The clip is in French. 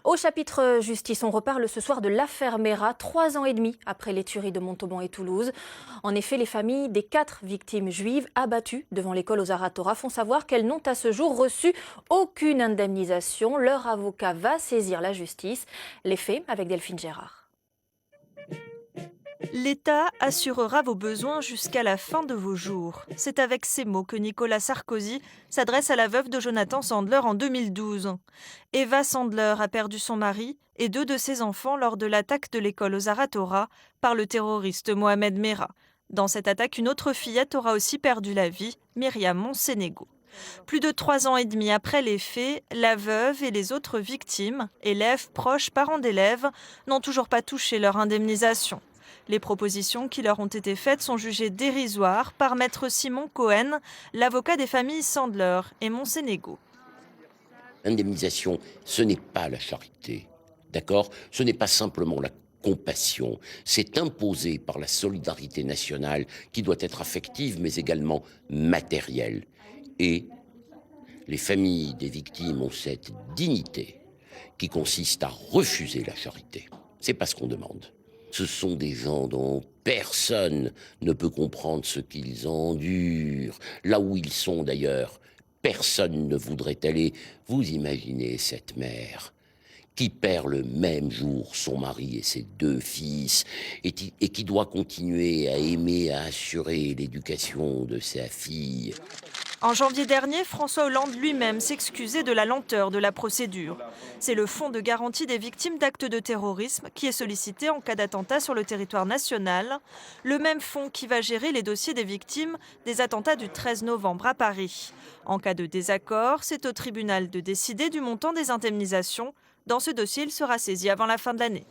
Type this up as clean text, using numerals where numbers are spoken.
Au chapitre justice, on reparle ce soir de l'affaire Mera, 3 ans et demi après les tueries de Montauban et Toulouse. En effet, les familles des 4 victimes juives abattues devant l'école Ozar Hatorah font savoir qu'elles n'ont à ce jour reçu aucune indemnisation. Leur avocat va saisir la justice. Les faits avec Delphine Gérard. L'État assurera vos besoins jusqu'à la fin de vos jours. C'est avec ces mots que Nicolas Sarkozy s'adresse à la veuve de Jonathan Sandler en 2012. Eva Sandler a perdu son mari et 2 de ses enfants lors de l'attaque de l'école Ozar Hatorah par le terroriste Mohamed Merah. Dans cette attaque, une autre fillette aura aussi perdu la vie, Myriam Monsénégo. Plus de 3 ans et demi après les faits, la veuve et les autres victimes, élèves, proches, parents d'élèves, n'ont toujours pas touché leur indemnisation. Les propositions qui leur ont été faites sont jugées dérisoires par maître Simon Cohen, l'avocat des familles Sandler et Monsénégo. L'indemnisation, ce n'est pas la charité, d'accord? Ce n'est pas simplement la compassion, c'est imposé par la solidarité nationale qui doit être affective mais également matérielle. Et les familles des victimes ont cette dignité qui consiste à refuser la charité. C'est pas ce qu'on demande. Ce sont des gens dont personne ne peut comprendre ce qu'ils endurent. Là où ils sont d'ailleurs, personne ne voudrait aller. Vous imaginez cette mère qui perd le même jour son mari et ses 2 fils, et qui doit continuer à aimer, à assurer l'éducation de sa fille. En janvier dernier, François Hollande lui-même s'excusait de la lenteur de la procédure. C'est le Fonds de garantie des victimes d'actes de terrorisme qui est sollicité en cas d'attentat sur le territoire national, le même fonds qui va gérer les dossiers des victimes des attentats du 13 novembre à Paris. En cas de désaccord, c'est au tribunal de décider du montant des indemnisations. Dans ce dossier, il sera saisi avant la fin de l'année.